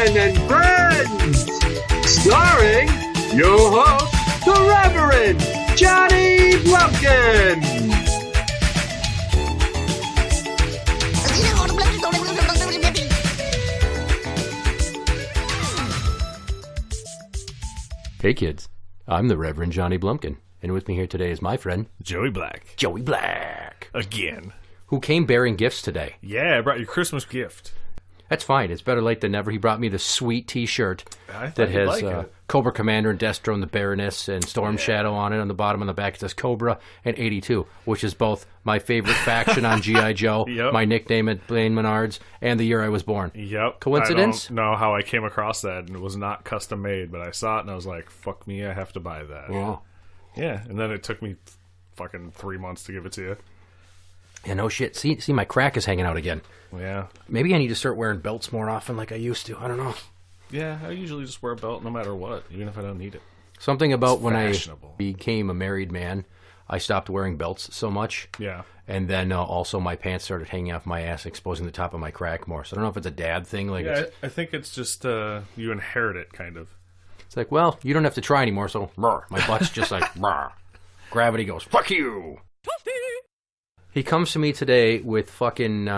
Blumpkin and Friends, starring your host, the Reverend Johnny Blumpkin. Hey kids, I'm the Reverend Johnny Blumpkin, and with me here today is my friend, Joey Black. Joey Black. Again. Who came bearing gifts today. Yeah, I brought you a Christmas gift. That's fine, it's better late than never. He brought me the sweet t-shirt that has it. Cobra Commander and Destro and the Baroness and Storm Shadow on it. On the bottom and the back it says Cobra and 82, which is both my favorite faction on G.I. Joe, my nickname at Blaine Menards, and the year I was born. Yep. Coincidence? I don't know how I came across that, and it was not custom made, but I saw it and I was like, fuck me, I have to buy that. Yeah, and then it took me fucking 3 months to give it to you. Yeah, no shit. See, my crack is hanging out again. Yeah. Maybe I need to start wearing belts more often like I used to. I don't know. Yeah, I usually just wear a belt no matter what, even if I don't need it. Something about when I became a married man, I stopped wearing belts so much. Yeah. And then also my pants started hanging off my ass, exposing the top of my crack more. So I don't know if it's a dad thing. I think it's just you inherit it, kind of. It's like, well, you don't have to try anymore, so my butt's just like, gravity goes, fuck you. He comes to me today with fucking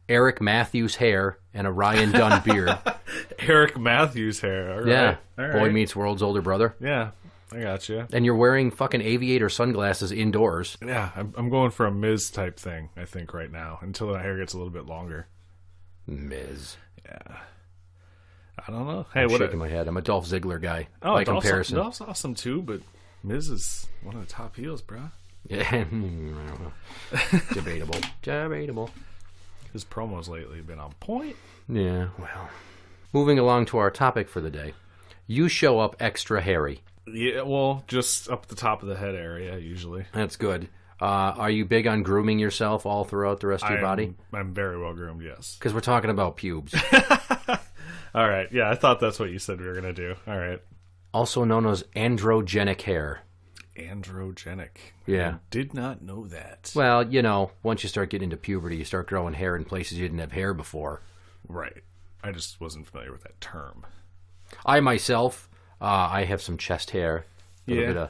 Eric Matthews hair and a Ryan Dunn beard. Eric Matthews hair. All right. Yeah. All right. Boy meets world's older brother. Yeah, I got you. And you're wearing fucking aviator sunglasses indoors. Yeah, I'm going for a Miz type thing, I think, right now, until the hair gets a little bit longer. Miz. Yeah. I don't know. Hey, I'm shaking my head. I'm a Dolph Ziggler guy. By comparison. Dolph's awesome too, but Miz is one of the top heels, bro. Yeah, I don't know. Debatable. His promos lately have been on point. Yeah, well. Moving along to our topic for the day. You show up extra hairy. Yeah, well, just up the top of the head area, usually. That's good. Are you big on grooming yourself all throughout the rest of your body? I'm very well groomed, yes. Because we're talking about pubes. All right, yeah, I thought that's what you said we were going to do. All right. Also known as androgenic hair. Androgenic. Yeah. I did not know that. Well, you know, once you start getting into puberty, you start growing hair in places you didn't have hair before. Right. I just wasn't familiar with that term. I myself, I have some chest hair. A little bit of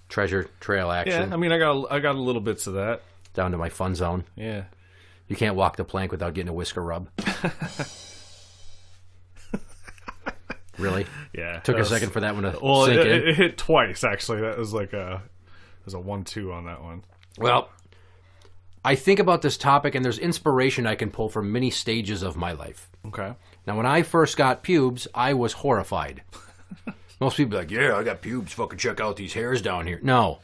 treasure trail action. Yeah, I mean, I got a little bits of that. Down to my fun zone. Yeah. You can't walk the plank without getting a whisker rub. Really? Yeah. Took a second for that one to sink in. It hit twice, actually. That was like a 1-2 on that one. Well, I think about this topic, and there's inspiration I can pull from many stages of my life. Okay. Now, when I first got pubes, I was horrified. Most people are like, yeah, I got pubes. Fucking check out these hairs down here. No,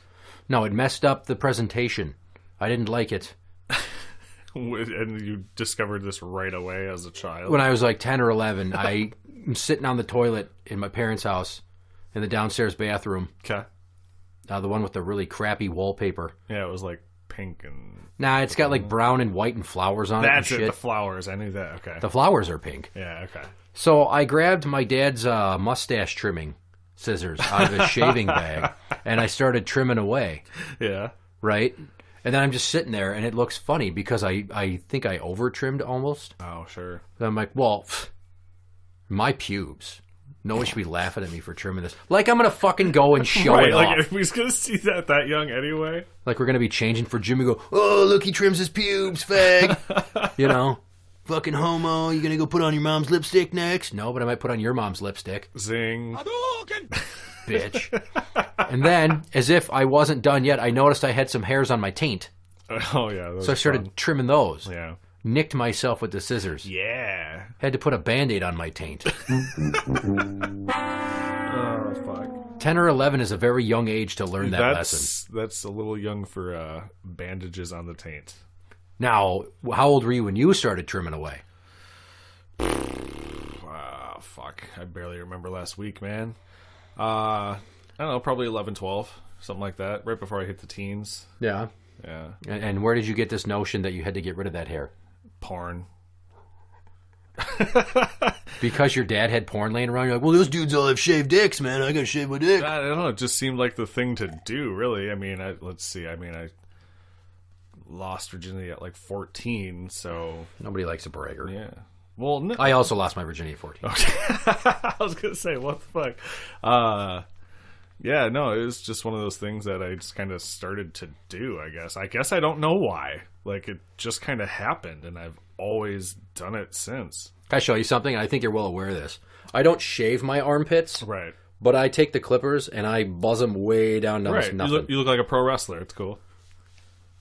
it messed up the presentation. I didn't like it. And you discovered this right away as a child? When I was like 10 or 11, I'm sitting on the toilet in my parents' house in the downstairs bathroom. Okay. The one with the really crappy wallpaper. Yeah, it was like pink and... Nah, it's got like brown and white and flowers on it. That's and it, shit. the flowers. I knew that. Okay. The flowers are pink. Yeah, okay. So I grabbed my dad's mustache trimming scissors out of his shaving bag, and I started trimming away. Yeah. Right? And then I'm just sitting there, and it looks funny because I think I over-trimmed almost. Oh, sure. And I'm like, well, my pubes. No one should be laughing at me for trimming this. Like I'm going to fucking go and show it like off. If he's going to see that young anyway. Like we're going to be changing for Jimmy go, oh, look, he trims his pubes, fag. You know? Fucking homo, you going to go put on your mom's lipstick next? No, but I might put on your mom's lipstick. Zing. Bitch. And then, as if I wasn't done yet, I noticed I had some hairs on my taint. Oh, yeah. So I started trimming those. Yeah. Nicked myself with the scissors. Yeah. Had to put a Band-Aid on my taint. Oh, fuck. 10 or 11 is a very young age to learn that lesson. That's a little young for bandages on the taint. Now, how old were you when you started trimming away? Fuck. I barely remember last week, man. I don't know, probably 11, 12, something like that, right before I hit the teens. Yeah. Yeah. And where did you get this notion that you had to get rid of that hair? Porn. Because your dad had porn laying around, you're like, well, those dudes all have shaved dicks, man. I gotta shave my dick. I don't know. It just seemed like the thing to do, really. I mean, let's see. I mean, I lost virginity at like 14, so... Nobody likes a bragger. Yeah. Well, no. I also lost my virginity at 14. I was going to say, what the fuck? Yeah, no, it was just one of those things that I just kind of started to do, I guess. I guess I don't know why. Like, it just kind of happened, and I've always done it since. Can I show you something? I think you're well aware of this. I don't shave my armpits. Right. But I take the clippers, and I buzz them way down to almost nothing. You look like a pro wrestler. It's cool.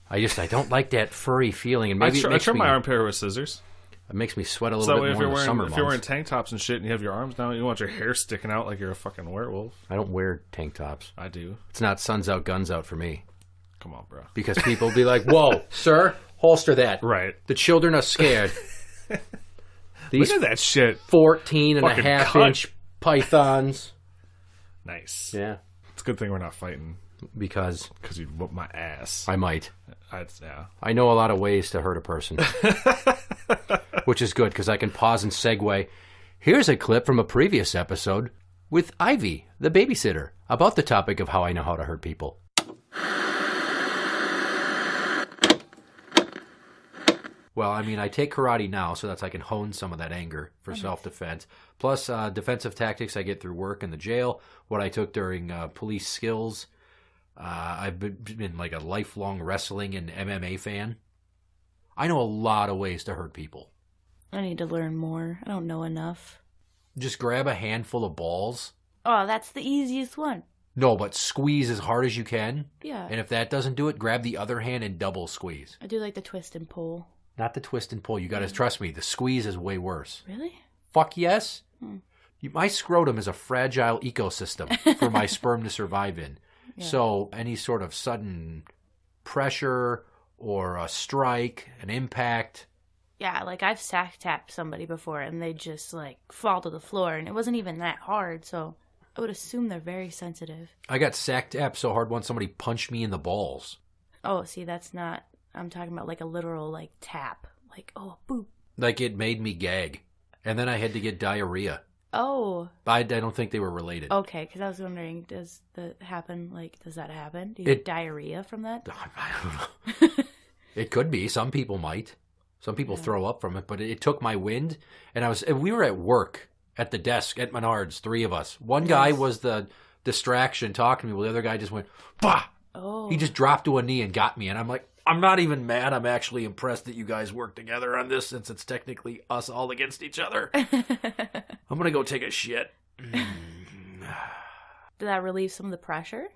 I don't like that furry feeling. And maybe I trim my armpit with scissors. It makes me sweat a little bit more in the summer months. If you're wearing tank tops and shit and you have your arms down, you don't want your hair sticking out like you're a fucking werewolf. I don't wear tank tops. I do. It's not suns out, guns out for me. Come on, bro. Because people be like, whoa, sir, holster that. Right. The children are scared. These look at that shit. 14 and a half inch pythons. Nice. Yeah. It's a good thing we're not fighting. Because you'd whoop my ass. I might. Yeah. I know a lot of ways to hurt a person. Which is good, because I can pause and segue. Here's a clip from a previous episode with Ivy, the babysitter, about the topic of how I know how to hurt people. Well, I mean, I take karate now, so that's I can hone some of that anger for self-defense. Plus, defensive tactics I get through work in the jail, what I took during police skills. I've been like a lifelong wrestling and MMA fan. I know a lot of ways to hurt people. I need to learn more. I don't know enough. Just grab a handful of balls. Oh, that's the easiest one. No, but squeeze as hard as you can. Yeah. And if that doesn't do it, grab the other hand and double squeeze. I do like the twist and pull. Not the twist and pull. You got to trust me. The squeeze is way worse. Really? Fuck yes. My scrotum is a fragile ecosystem for my sperm to survive in. Yeah. So any sort of sudden pressure or a strike, an impact. Yeah, like I've sack tapped somebody before and they just like fall to the floor and it wasn't even that hard, so I would assume they're very sensitive. I got sack tapped so hard once somebody punched me in the balls. Oh, see, that's not, I'm talking about like a literal like tap. Like, oh, boop. Like it made me gag. And then I had to get diarrhea. Oh. I don't think they were related. Okay, because I was wondering, does that happen? Like, does that happen? Do you get diarrhea from that? I don't know. It could be. Some people might. Some people throw up from it, but it took my wind. And we were at work at the desk at Menards, 3 of us. One guy was the distraction talking to me, while the other guy just went, bah! Oh. He just dropped to a knee and got me. And I'm like, I'm not even mad. I'm actually impressed that you guys work together on this, since it's technically us all against each other. I'm going to go take a shit. Did that relieve some of the pressure?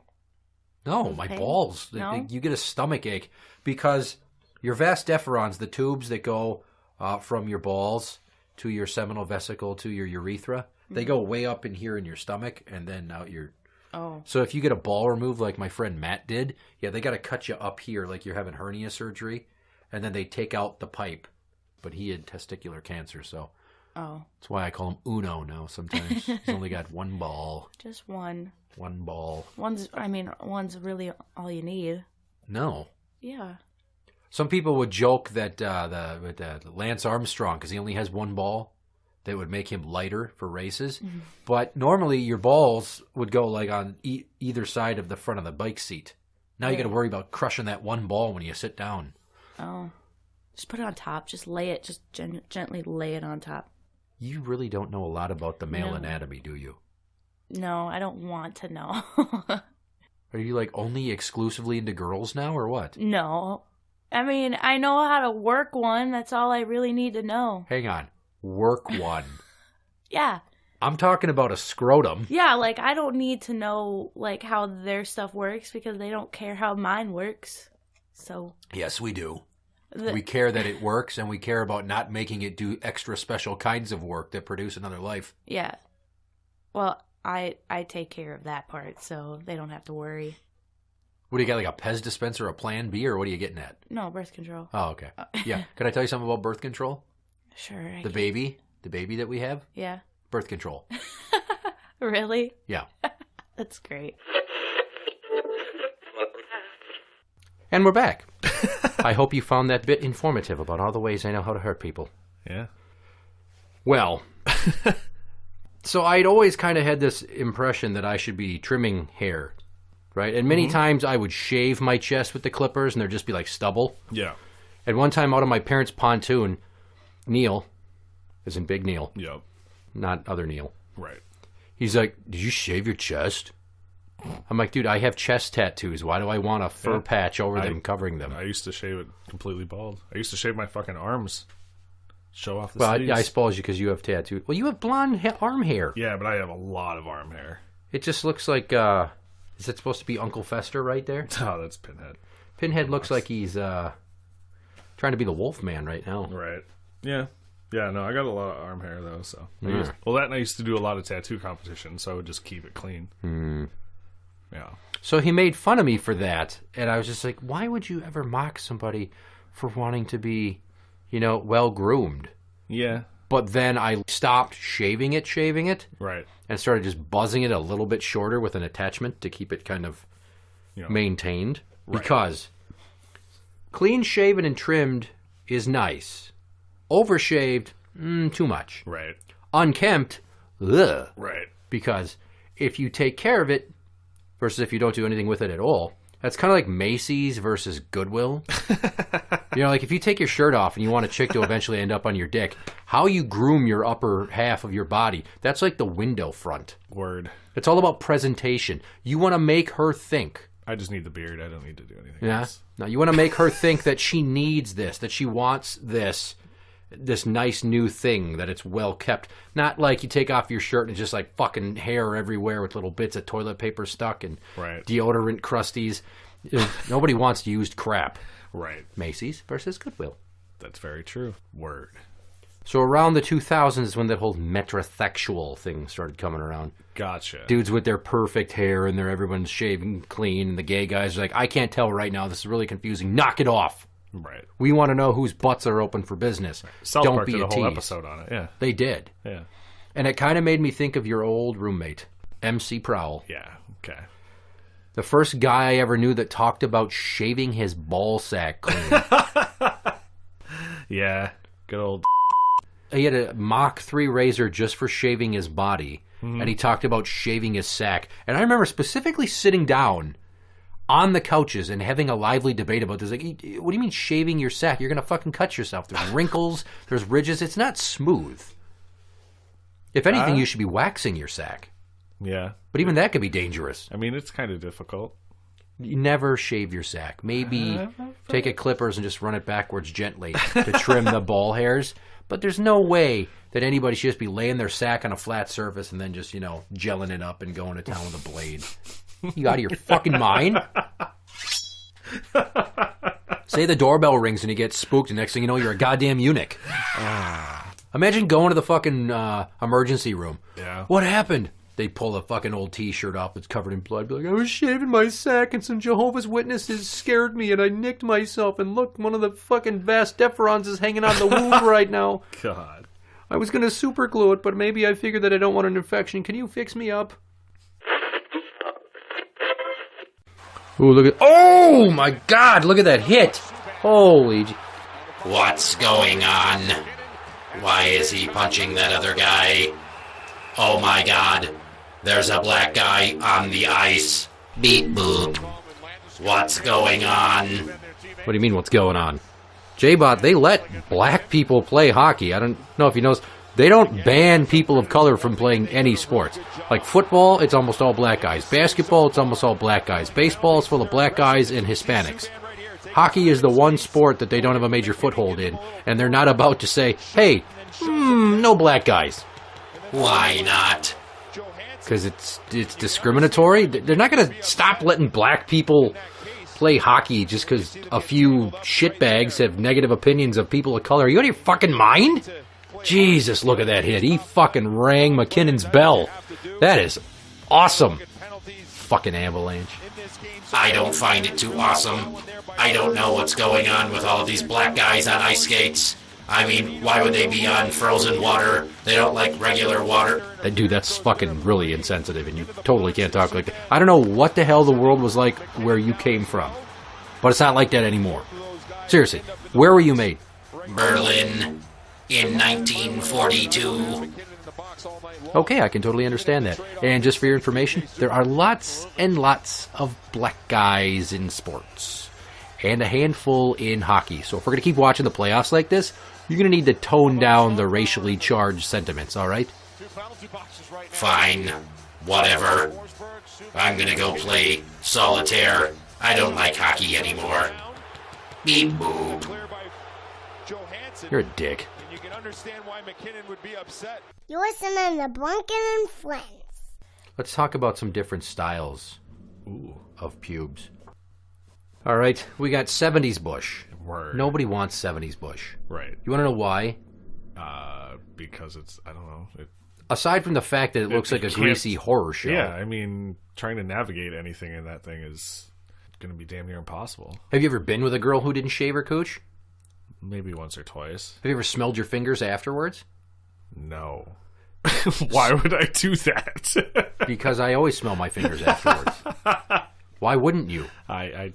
No, my balls. No? You get a stomach ache because your vas deferens, the tubes that go from your balls to your seminal vesicle to your urethra, they go way up in here in your stomach and then out your... Oh. So if you get a ball removed like my friend Matt did, they got to cut you up here like you're having hernia surgery, and then they take out the pipe. But he had testicular cancer, so that's why I call him Uno now sometimes. He's only got one ball. Just one. One ball. One's really all you need. No. Yeah. Some people would joke that Lance Armstrong, because he only has one ball, that would make him lighter for races. Mm-hmm. But normally your balls would go like on either side of the front of the bike seat. Now you got to worry about crushing that one ball when you sit down. Oh. Just put it on top. Just lay it. Just gently lay it on top. You really don't know a lot about the male anatomy, do you? No, I don't want to know. Are you like only exclusively into girls now or what? No. I mean, I know how to work one. That's all I really need to know. Hang on. Work one. Yeah. I'm talking about a scrotum. Yeah, like I don't need to know like how their stuff works because they don't care how mine works. So yes, we do. We care that it works, and we care about not making it do extra special kinds of work that produce another life. Yeah. Well, I take care of that part, so they don't have to worry. What do you got, like a Pez dispenser, a Plan B, or what are you getting at? No, birth control. Oh, okay. Yeah. Can I tell you something about birth control? Sure. The baby that we have? Yeah. Birth control. Really? Yeah. That's great. And we're back. I hope you found that bit informative about all the ways I know how to hurt people. Yeah. Well, so I'd always kind of had this impression that I should be trimming hair, right? And many times I would shave my chest with the clippers and there'd just be like stubble. Yeah. And one time out of my parents' pontoon, Neil, as in Big Neil, Yep. not other Neil. Right. He's like, did you shave your chest? I'm like, dude, I have chest tattoos. Why do I want a fur patch over them covering them? I used to shave it completely bald. I used to shave my fucking arms. Show off the Well, sleeves. I suppose because you have tattoos. Well, you have blonde arm hair. Yeah, but I have a lot of arm hair. It just looks like, is it supposed to be Uncle Fester right there? Oh, that's Pinhead. Pinhead looks like he's trying to be the Wolfman right now. Right. Yeah. Yeah, no, I got a lot of arm hair, though, so. Yeah. That and I used to do a lot of tattoo competitions, so I would just keep it clean. Yeah. So he made fun of me for that, and I was just like, why would you ever mock somebody for wanting to be, well-groomed? Yeah. But then I stopped shaving it, Right. and started just buzzing it a little bit shorter with an attachment to keep it kind of maintained. Right. Because clean shaven and trimmed is nice. Overshaved, too much. Right. Unkempt, ugh. Right. Because if you take care of it versus if you don't do anything with it at all, that's kind of like Macy's versus Goodwill. Like if you take your shirt off and you want a chick to eventually end up on your dick, how you groom your upper half of your body, that's like the window front. Word. It's all about presentation. You want to make her think. I just need the beard. I don't need to do anything Yeah. else. Now you want to make her think that she needs this, that she wants this nice new thing, that it's well kept. Not like you take off your shirt and it's just like fucking hair everywhere with little bits of toilet paper stuck and Right. deodorant crusties. Nobody wants used crap. Right. Macy's versus Goodwill. That's very true. Word. So around the 2000s is when that whole metrosexual thing started coming around. Gotcha. Dudes with their perfect hair and everyone's shaving clean, and the gay guys are like, I can't tell right now. This is really confusing. Knock it off. Right. We want to know whose butts are open for business. South Don't Park be did a a whole tease. episode on it. Yeah. They did. Yeah. And it kind of made me think of your old roommate, MC Prowl. Yeah. Okay. The first guy I ever knew that talked about shaving his ball sack clean. Yeah. Good old. He had a Mach 3 razor just for shaving his body, and he talked about shaving his sack. And I remember specifically sitting down on the couches and having a lively debate about this. Like, what do you mean shaving your sack? You're going to fucking cut yourself. There's wrinkles, there's ridges. It's not smooth. If anything, you should be waxing your sack. Yeah. But even that could be dangerous. I mean, it's kind of difficult. You never shave your sack. Maybe take a clippers and just run it backwards gently to trim the ball hairs. But there's no way that anybody should just be laying their sack on a flat surface and then just, gelling it up and going to town with a blade. You out of your fucking mind? Say the doorbell rings and you get spooked, and next thing you know, you're a goddamn eunuch. Imagine going to the fucking emergency room. Yeah. What happened? They pull a fucking old T-shirt off that's covered in blood. Be like, I was shaving my sack and some Jehovah's Witnesses scared me and I nicked myself. And look, one of the fucking vas deferens is hanging on the wound right now. God. I was going to super glue it, but maybe I figured that I don't want an infection. Can you fix me up? Ooh, look at... Oh, my God, look at that hit. Holy... What's going on? Why is he punching that other guy? Oh my god. There's a black guy on the ice. Beep boop. What's going on? What do you mean, what's going on? J-Bot, they let black people play hockey. I don't know if you know. They don't ban people of color from playing any sports. Like football, it's almost all black guys. Basketball, it's almost all black guys. Baseball is full of black guys and Hispanics. Hockey is the one sport that they don't have a major foothold in, and they're not about to say, hey, no black guys. Why not? Because it's discriminatory. They're not going to stop letting black people play hockey just because a few shitbags have negative opinions of people of color. Are you out of your fucking mind? Jesus, look at that hit. He fucking rang McKinnon's bell. That is awesome. Fucking Avalanche. I don't find it too awesome. I don't know what's going on with all of these black guys on ice skates. I mean, why would they be on frozen water? They don't like regular water. Dude, that's fucking really insensitive, and you totally can't talk like that. I don't know what the hell the world was like where you came from, but it's not like that anymore. Seriously, where were you made? Berlin in 1942. Okay, I can totally understand that. And just for your information, there are lots and lots of black guys in sports, and a handful in hockey. So if we're going to keep watching the playoffs like this, You're going to need to tone down the racially charged sentiments, all right? Fine. Whatever. I'm gonna go play solitaire. I don't like hockey anymore. Beep boop. You're a dick. You're listening to Blumpkin and Friends. Let's talk about some different styles of pubes. All right, we got 70s bush. Word. Nobody wants 70s bush. Right. You want to know why? Because it's, I don't know. Aside from the fact that it looks like a greasy horror show. Yeah, I mean, trying to navigate anything in that thing is going to be damn near impossible. Have you ever been with a girl who didn't shave her cooch? Maybe once or twice. Have you ever smelled your fingers afterwards? No. Why would I do that? Because I always smell my fingers afterwards. Why wouldn't you? I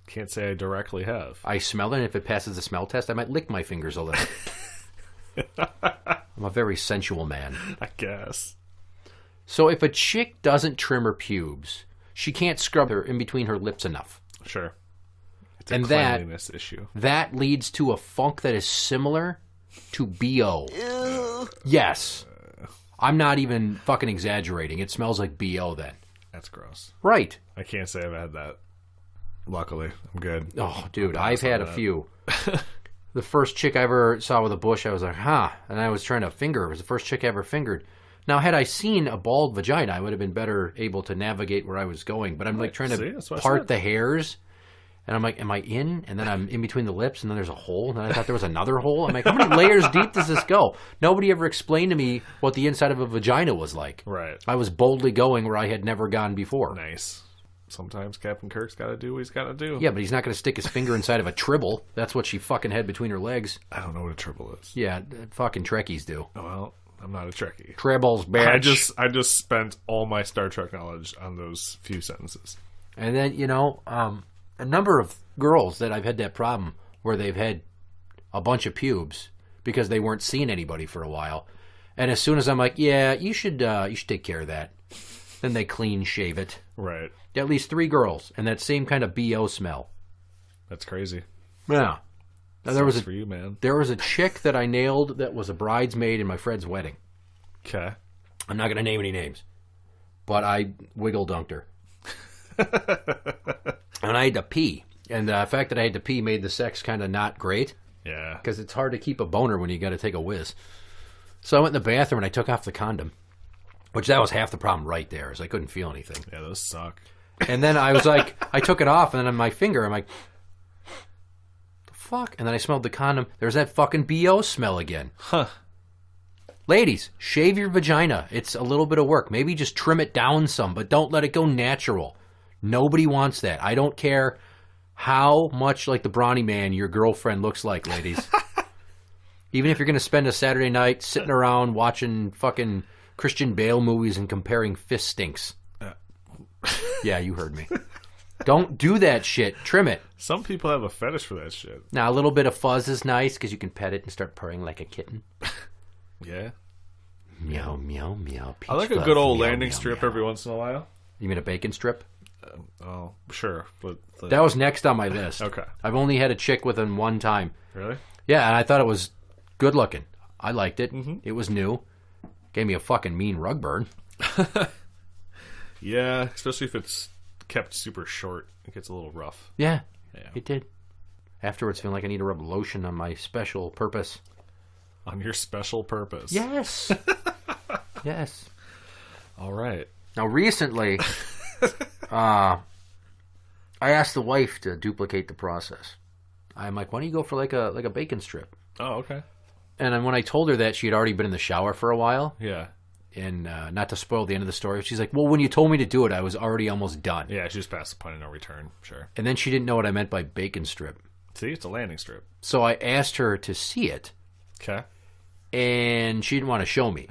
can't say I directly have. I smell it, and if it passes the smell test, I might lick my fingers a little. I'm a very sensual man. I guess. So if a chick doesn't trim her pubes, she can't scrub her in between her lips enough. Sure. It's a And cleanliness issue. That leads to a funk that is similar to BO. Yes. I'm not even fucking exaggerating. It smells like BO then. That's gross. Right. I can't say I've had that. Luckily, I'm good. Oh, dude, I've had a few. The first chick I ever saw with a bush, I was like, huh. And I was trying to finger her. It was the first chick I ever fingered. Now, had I seen a bald vagina, I would have been better able to navigate where I was going. But I'm like trying to part the hairs. And I'm like, am I in? And then I'm in between the lips, and then there's a hole. And then I thought there was another hole. I'm like, how many layers deep does this go? Nobody ever explained to me what the inside of a vagina was like. Right. I was boldly going where I had never gone before. Nice. Sometimes Captain Kirk's got to do what he's got to do. Yeah, but he's not going to stick his finger inside of a tribble. That's what she fucking had between her legs. I don't know what a tribble is. Yeah, fucking Trekkies do. Well, I'm not a Trekkie. Tribbles, bitch. I just spent all my Star Trek knowledge on those few sentences. And then, you know, a number of girls that I've had that problem where they've had a bunch of pubes because they weren't seeing anybody for a while. And as soon as I'm like, yeah, you should take care of that. Then they clean shave it. Right. At least 3 girls, and that same kind of BO smell. That's crazy. Yeah. Now, there was for you, man. There was a chick that I nailed that was a bridesmaid in my friend's wedding. Okay. I'm not going to name any names, but I wiggle dunked her. And I had to pee. And the fact that I had to pee made the sex kind of not great. Yeah. Because it's hard to keep a boner when you got to take a whiz. So I went in the bathroom and I took off the condom. Which that was half the problem right there, is I couldn't feel anything. Yeah, those suck. And then I was like, I took it off, and then on my finger, I'm like, the fuck? And then I smelled the condom. There's that fucking BO smell again. Huh. Ladies, shave your vagina. It's a little bit of work. Maybe just trim it down some, but don't let it go natural. Nobody wants that. I don't care how much like the brawny man your girlfriend looks like, ladies. Even if you're going to spend a Saturday night sitting around watching fucking Christian Bale movies and comparing fist stinks. Yeah, you heard me. Don't do that shit. Trim it. Some people have a fetish for that shit. Now, a little bit of fuzz is nice because you can pet it and start purring like a kitten. Yeah. Meow, meow, meow. I like a good old landing strip every once in a while. You mean a bacon strip? Oh, sure. But that was next on my list. Okay. I've only had a chick with him one time. Really? Yeah, and I thought it was good looking. I liked it. Mm-hmm. It was new. Gave me a fucking mean rug burn. Yeah, especially if it's kept super short. It gets a little rough. Yeah, Yeah. it did. Afterwards, feeling like I need to rub lotion on my special purpose. On your special purpose. Yes. Yes. All right. Now, recently, I asked the wife to duplicate the process. I'm like, why don't you go for like a bacon strip? Oh, okay. And then when I told her that, she had already been in the shower for a while. Yeah. And not to spoil the end of the story, she's like, well, when you told me to do it, I was already almost done. Yeah, she just passed the point of no return. Sure. And then she didn't know what I meant by bacon strip. See, it's a landing strip. So I asked her to see it. Okay. And she didn't want to show me.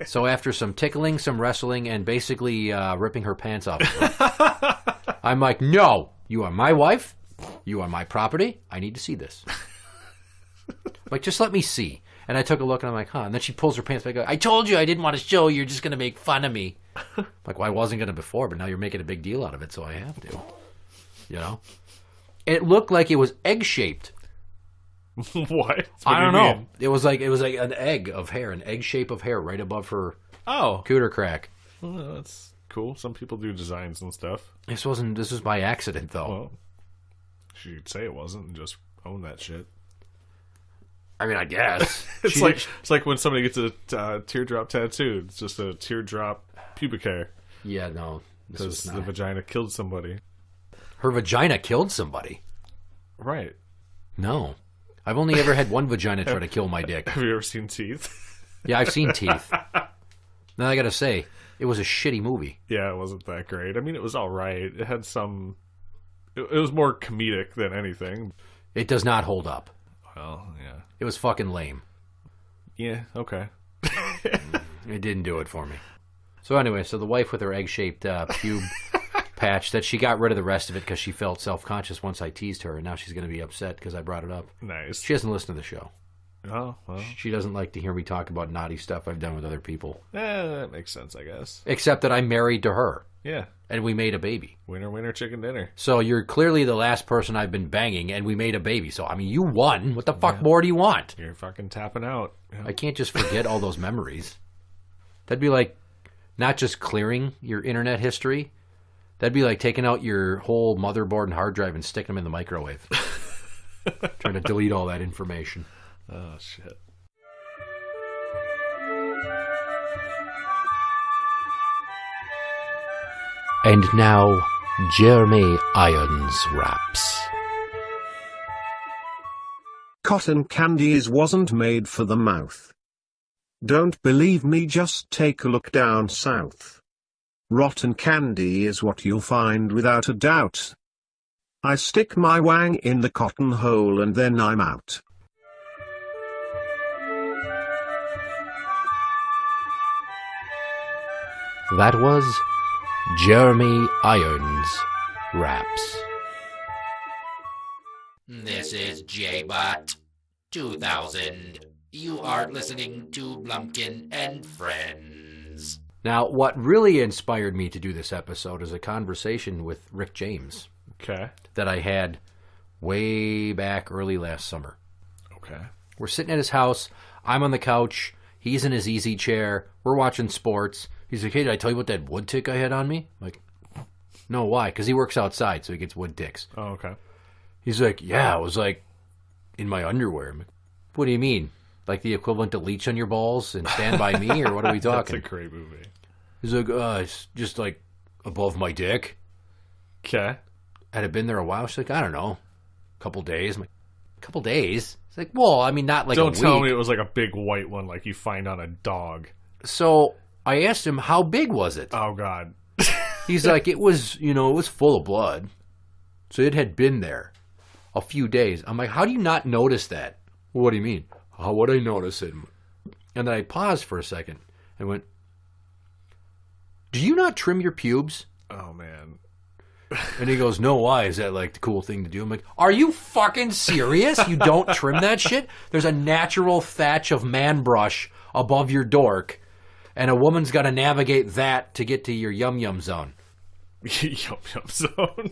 So after some tickling, some wrestling, and basically ripping her pants off of her, I'm like, no, you are my wife. You are my property. I need to see this. Like, just let me see. And I took a look, and I'm like, huh. And then she pulls her pants back. I told you I didn't want to show. You're just going to make fun of me. Like, well, I wasn't going to before, but now you're making a big deal out of it, so I have to. You know? And it looked like it was egg-shaped. What? I don't do you know. mean? It was like an egg of hair, an egg shape of hair right above her Oh, cooter crack. well, that's cool. Some people do designs and stuff. This was by accident though. Well, she'd say it wasn't and just own that shit. I mean, I guess It's like when somebody gets a teardrop tattoo. It's just a teardrop pubic hair yeah, no, this because was the not. vagina killed somebody. Her vagina killed somebody. Right. No, I've only ever had one vagina try to kill my dick. Have you ever seen Teeth? Yeah, I've seen Teeth. Now I gotta say, it was a shitty movie. Yeah, it wasn't that great. I mean, it was all right. It had some. It was more comedic than anything. It does not hold up. Well, yeah. It was fucking lame. Yeah, okay. It didn't do it for me. So anyway, so the wife with her egg-shaped pube patch, that she got rid of the rest of it because she felt self-conscious once I teased her, and now she's going to be upset because I brought it up. Nice. She doesn't listen to the show. Oh, well. She doesn't like to hear me talk about naughty stuff I've done with other people. That makes sense, I guess. Except that I'm married to her, Yeah. and we made a baby. Winner, winner, chicken dinner. So you're clearly the last person I've been banging, and we made a baby. So, I mean, you won. What the fuck more do you want? You're fucking tapping out. Yeah. I can't just forget all those memories. That'd be like not just clearing your internet history. That'd be like taking out your whole motherboard and hard drive and sticking them in the microwave. Trying to delete all that information. Oh, shit. And now, Jeremy Irons raps. Cotton candies wasn't made for the mouth. Don't believe me, just take a look down south. Rotten candy is what you'll find without a doubt. I stick my wang in the cotton hole and then I'm out. That was Jeremy Irons raps. This is J-Bot 2000. You are listening to Blumpkin and Friends. Now, what really inspired me to do this episode is a conversation with Rick James Okay. that I had way back early last summer. Okay. We're sitting at his house. I'm on the couch. He's in his easy chair. We're watching sports. He's like, hey, did I tell you about that wood tick I had on me? I'm like, no, why? Because he works outside, so he gets wood ticks. Oh, okay. He's like, yeah, it was like in my underwear. I'm like, what do you mean? Like the equivalent to Leech on your balls and Stand By Me? Or what are we talking? That's a great movie. He's like, it's just like above my dick. Okay. Had it been there a while? She's like, I don't know. A couple days. I'm like, a couple days? It's like, well, I mean, not like Don't a tell week. me it was like a big white one like you find on a dog. So I asked him, how big was it? Oh, God. He's like, it was, it was full of blood. So it had been there a few days. I'm like, how do you not notice that? What do you mean? How would I notice it? And then I paused for a second and went, do you not trim your pubes? Oh, man. And he goes, no, why? Is that like the cool thing to do? I'm like, are you fucking serious? You don't trim that shit? There's a natural thatch of man brush above your dork, and a woman's got to navigate that to get to your yum-yum zone. Yum yum zone.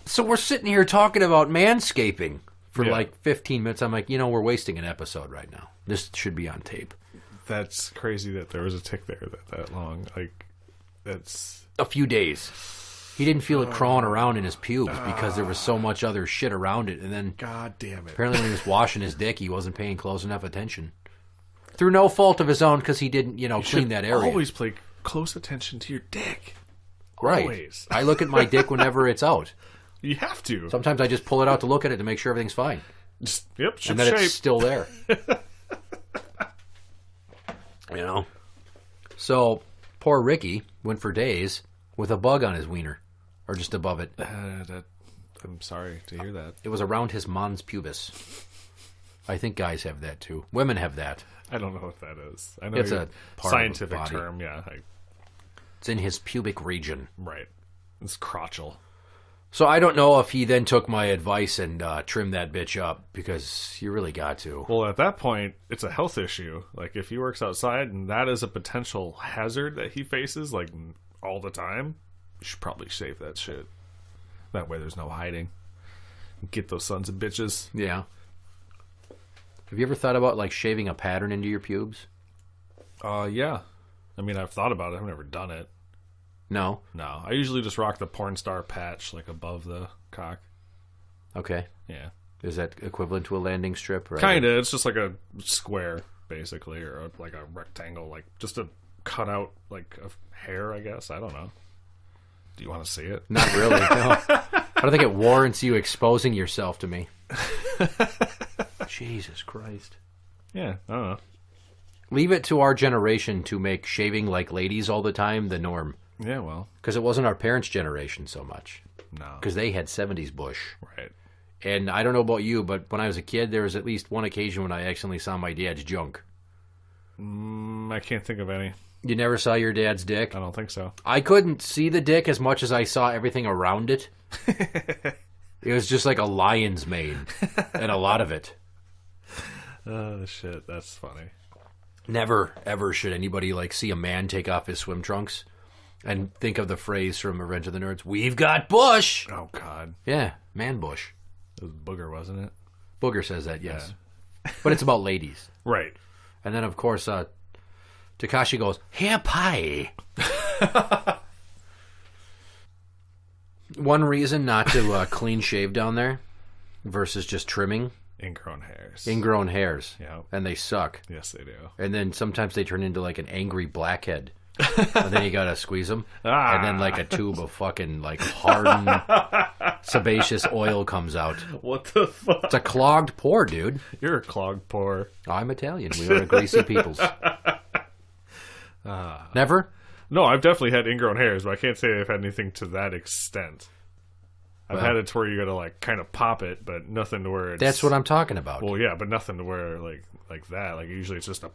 So we're sitting here talking about manscaping for Yeah. like 15 minutes. I'm like, we're wasting an episode right now. This should be on tape. That's crazy that there was a tick there that long. Like, that's... A few days. He didn't feel it crawling around in his pubes because there was so much other shit around it. And then God damn it. apparently when he was washing his dick, he wasn't paying close enough attention. Through no fault of his own because he didn't, You clean should that area. always pay close attention to your dick. Right. Always. I look at my dick whenever it's out. You have to. Sometimes I just pull it out to look at it to make sure everything's fine. Just, yep, And ship then shape. it's still there. So, poor Ricky went for days with a bug on his wiener. Or just above it. I'm sorry to hear that. It was around his mons pubis. I think guys have that too. Women have that. I don't know what that is. I know It's your a part of scientific the body. term. Yeah, It's in his pubic region. right. It's crotchal. So I don't know if he then took my advice and trimmed that bitch up, because you really got to. Well, at that point, it's a health issue. Like, if he works outside and that is a potential hazard that he faces, like, all the time, you should probably shave that shit. That way there's no hiding. Get those sons of bitches. Yeah. Have you ever thought about like shaving a pattern into your pubes? Yeah. I mean, I've thought about it. I've never done it. No. No. I usually just rock the porn star patch, like above the cock. Okay. Yeah. Is that equivalent to a landing strip? Right? Kind of. It's just like a square, basically, or like a rectangle, like just a cutout, like of hair, I guess. I don't know. Do you want to see it? Not really. No. I don't think it warrants you exposing yourself to me. Jesus Christ. Yeah, I don't know. Leave it to our generation to make shaving like ladies all the time the norm. Yeah, well. Because it wasn't our parents' generation so much. No. Because they had 70s bush. Right. And I don't know about you, but when I was a kid, there was at least one occasion when I accidentally saw my dad's junk. I can't think of any. You never saw your dad's dick? I don't think so. I couldn't see the dick as much as I saw everything around it. It was just like a lion's mane, and a lot of it. Oh, shit. That's funny. Never, ever should anybody like see a man take off his swim trunks and think of the phrase from Revenge of the Nerds, "We've got bush." Oh, God. Yeah, man bush. It was Booger, wasn't it? Booger says that, yes. Yeah. But it's about ladies. Right. And then, of course, Takashi goes, "Hair pie." One reason not to clean shave down there versus just trimming. Ingrown hairs. Ingrown hairs. Yeah. And they suck. Yes, they do. And then sometimes they turn into like an angry blackhead. And then you gotta squeeze them. And then like a tube of fucking like hardened sebaceous oil comes out. What the fuck? It's a clogged pore, dude. You're a clogged pore. I'm Italian. We are a greasy peoples. Never? No, I've definitely had ingrown hairs, but I can't say I've had anything to that extent. I've had it to where you gotta like kind of pop it, but nothing to where it's... That's what I'm talking about. Well, yeah, but nothing to where like that. Like usually it's just a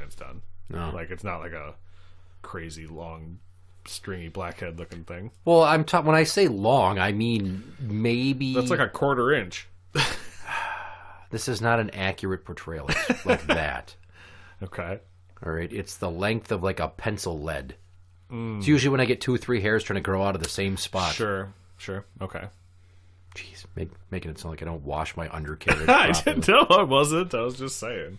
it's done. No. Like it's not like a crazy long stringy blackhead looking thing. Well, when I say long, I mean maybe... That's like a 1/4 inch. This is not an accurate portrayal. It's like that. Okay. All right. It's the length of like a pencil lead. It's usually when I get 2 or 3 hairs trying to grow out of the same spot. Sure. Okay. Jeez, making it sound like I don't wash my undercarriage. I didn't know I wasn't. I was just saying.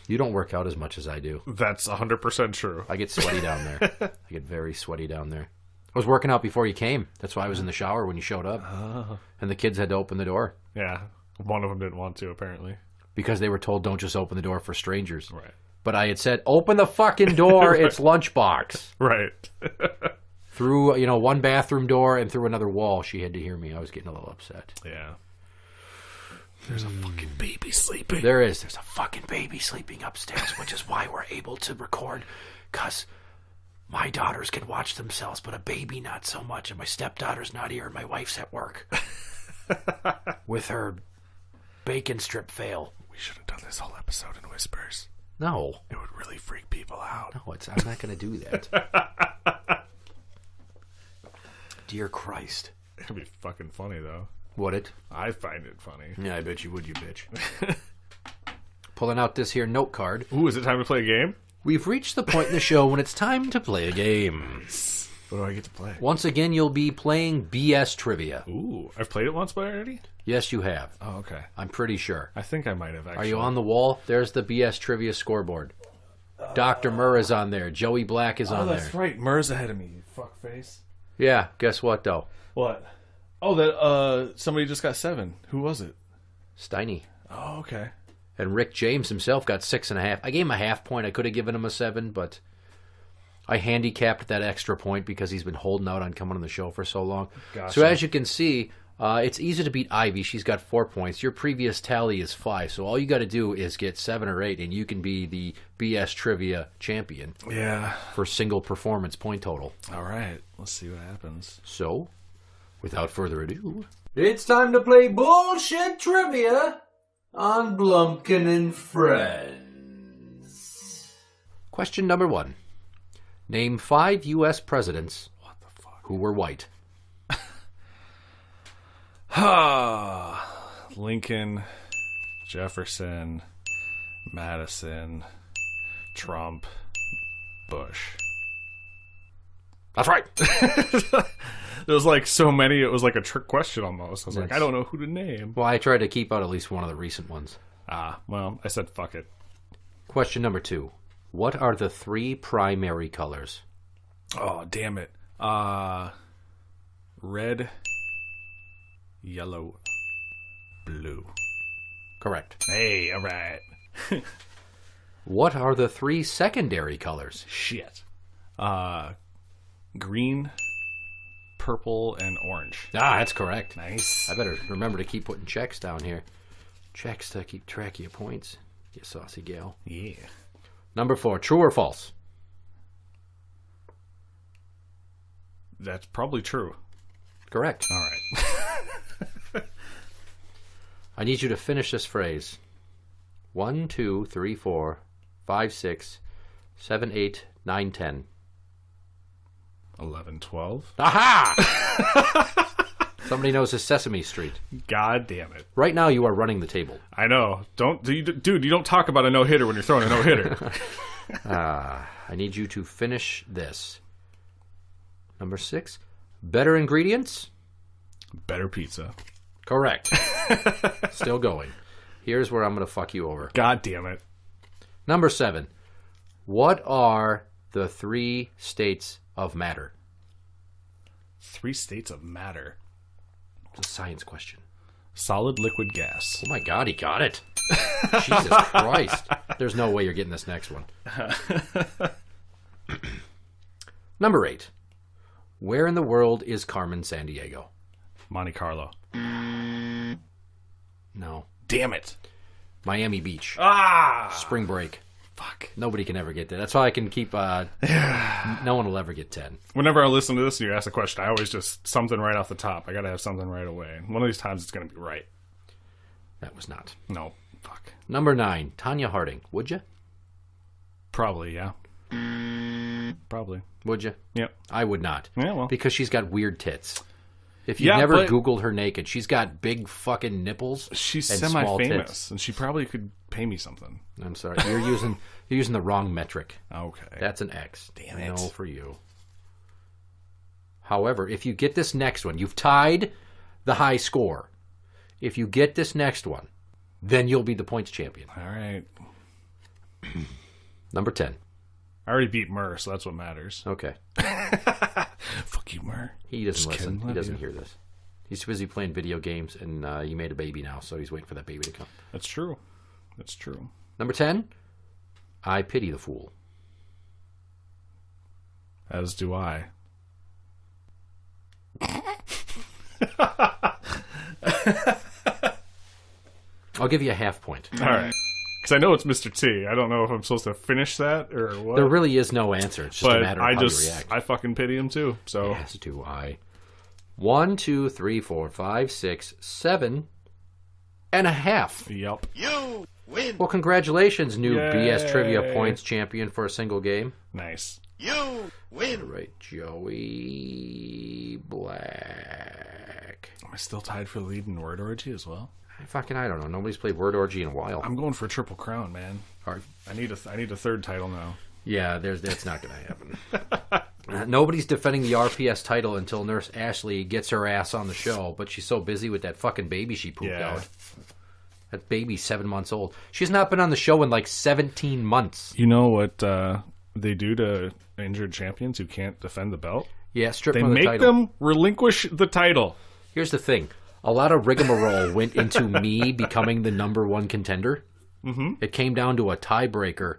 You don't work out as much as I do. That's 100% true. I get sweaty down there. I get very sweaty down there. I was working out before you came. That's why I was in the shower when you showed up. Oh. And the kids had to open the door. Yeah. One of them didn't want to, apparently. Because they were told, don't just open the door for strangers. Right. But I had said, open the fucking door. Right. It's lunchbox. Right. Through, one bathroom door and through another wall, she had to hear me. I was getting a little upset. Yeah. There's a fucking baby sleeping. There is. There's a fucking baby sleeping upstairs, which is why we're able to record. Because my daughters can watch themselves, but a baby not so much. And my stepdaughter's not here, and my wife's at work. With her bacon strip fail. We should have done this whole episode in whispers. No. It would really freak people out. No, I'm not going to do that. Dear Christ. It'd be fucking funny, though. Would it? I find it funny. Yeah, I bet you would, you bitch. Pulling out this here note card. Ooh, is it time to play a game? We've reached the point in the show when it's time to play a game. Nice. What do I get to play? Once again, you'll be playing BS Trivia. Ooh, I've played it once already? Yes, you have. Oh, okay. I'm pretty sure. I think I might have, actually. Are you on the wall? There's the BS Trivia scoreboard. Dr. Murr is on there. Joey Black is on there. Oh, that's right. Murr's ahead of me, you fuckface. Yeah, guess what, though? What? Oh, that somebody just got 7. Who was it? Steiny. Oh, okay. And Rick James himself got 6.5. I gave him a half point. I could have given him a 7, but I handicapped that extra point because he's been holding out on coming on the show for so long. Gotcha. So as you can see, it's easy to beat Ivy. She's got 4 points. Your previous tally is 5. So all you got to do is get 7 or 8, and you can be the BS Trivia champion. Yeah. For single performance point total. All right. Let's see what happens. So, without further ado, it's time to play bullshit trivia on Blumpkin and Friends. Question number 1. Name 5 U.S. presidents who were white. Lincoln, Jefferson, Madison, Trump, Bush. That's right. There was like so many, it was like a trick question almost. I was like, I don't know who to name. Well, I tried to keep out at least one of the recent ones. Well, I said fuck it. Question number 2. What are the 3 primary colors? Oh, damn it. Red, yellow, blue. Correct. Hey, all right. What are the 3 secondary colors? Shit. Green, purple, and orange. Ah, that's correct. Nice. I better remember to keep putting checks down here. Checks to keep track of your points. You saucy gal. Yeah. Number 4. True or false? That's probably true. Correct. All right. I need you to finish this phrase. 1, 2, 3, 4, 5, 6, 7, 8, 9, 10. 11, 12. Aha! Somebody knows his Sesame Street. God damn it. Right now you are running the table. I know. Dude, you don't talk about a no-hitter when you're throwing a no-hitter. I need you to finish this. Number 6. Better ingredients? Better pizza. Correct. Still going. Here's where I'm going to fuck you over. God damn it. Number 7. What are the 3 states of matter? 3 states of matter. It's a science question. Solid, liquid, gas. Oh my God, he got it. Jesus Christ. There's no way you're getting this next one. Number 8. Where in the world is Carmen Sandiego? Monte Carlo. No. Damn it. Miami Beach. Ah! Spring break. Fuck. Nobody can ever get that. That's why I can keep... no one will ever get 10. Whenever I listen to this and you ask a question, I always just something right off the top. I gotta have something right away. One of these times it's gonna be right. That was not. No. Fuck. Number 9. Tanya Harding. Would you? Probably, yeah. Probably. Would you? Yep. I would not. Yeah, well. Because she's got weird tits. If you Yeah, never but- Googled her naked, she's got big fucking nipples. She's and small semi-famous, tits. and she probably could pay me something. I'm sorry. You're using the wrong metric. Okay. That's an X. Damn it. No for you. However, if you get this next one, you've tied the high score. If you get this next one, then you'll be the points champion. All right. Number 10. I already beat Murr, so that's what matters. Okay. Fuck you, Murr. He doesn't Just listen. kidding. He Love doesn't you. hear this. He's busy playing video games, and he made a baby now, so he's waiting for that baby to come. That's true. That's true. Number 10. I pity the fool. As do I. I'll give you a half point. All right. Because I know it's Mr. T. I don't know if I'm supposed to finish that or what. There really is no answer. It's just but a matter of how you I react. fucking pity him too. So As do I. 1, 2, 3, 4, 5, 6, 7 and a half. Yep. Well, congratulations, new Yay. BS Trivia points champion for a single game. Nice. All right, Joey Black. Am I still tied for the lead in Word Orgy as well? I don't know. Nobody's played Word Orgy in a while. I'm going for a Triple Crown, man. All right. I need a third title now. Yeah, that's not going to happen. Nobody's defending the RPS title until Nurse Ashley gets her ass on the show, but she's so busy with that fucking baby she pooped Yeah. out. That baby's 7 months old. She's not been on the show in like 17 months. You know what they do to injured champions who can't defend the belt? Yeah, strip They from the make title. them relinquish the title. Here's the thing. A lot of rigmarole went into me becoming the number 1 contender. Mm-hmm. It came down to a tiebreaker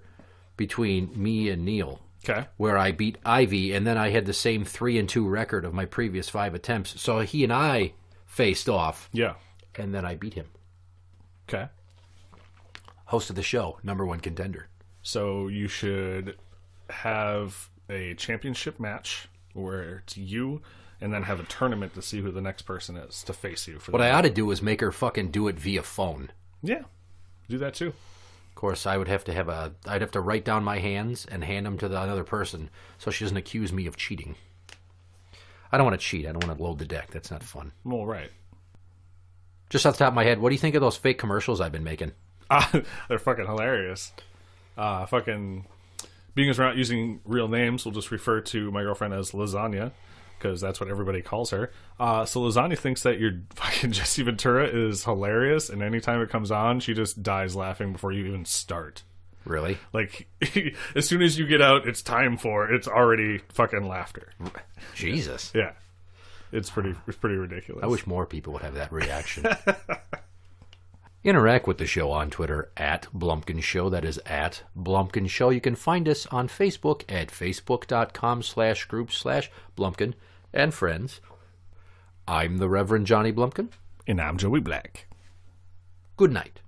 between me and Neil, Okay. where I beat Ivy, and then I had the same 3-2 record of my previous 5 attempts. So he and I faced off, Yeah. and then I beat him. Okay. Host of the show, number 1 contender. So you should have a championship match where it's you, and then have a tournament to see who the next person is to face you. For What the I ought to do is make her fucking do it via phone. Yeah. Do that too. Of course, I'd have to write down my hands and hand them to the other person so she doesn't accuse me of cheating. I don't want to cheat. I don't want to load the deck. That's not fun. Well, right. Just off the top of my head, what do you think of those fake commercials I've been making? They're fucking hilarious. Fucking being as we're not using real names, we'll just refer to my girlfriend as Lasagna because that's what everybody calls her. So Lasagna thinks that your fucking Jesse Ventura is hilarious, and anytime it comes on, she just dies laughing before you even start. Really? Like, as soon as you get out, it's already fucking laughter. Jesus. Yeah. It's pretty ridiculous. I wish more people would have that reaction. Interact with the show on Twitter at Blumpkin Show. That is at Blumpkin Show. You can find us on Facebook at facebook.com/group/Blumpkin and Friends. I'm the Reverend Johnny Blumpkin. And I'm Joey Black. Good night.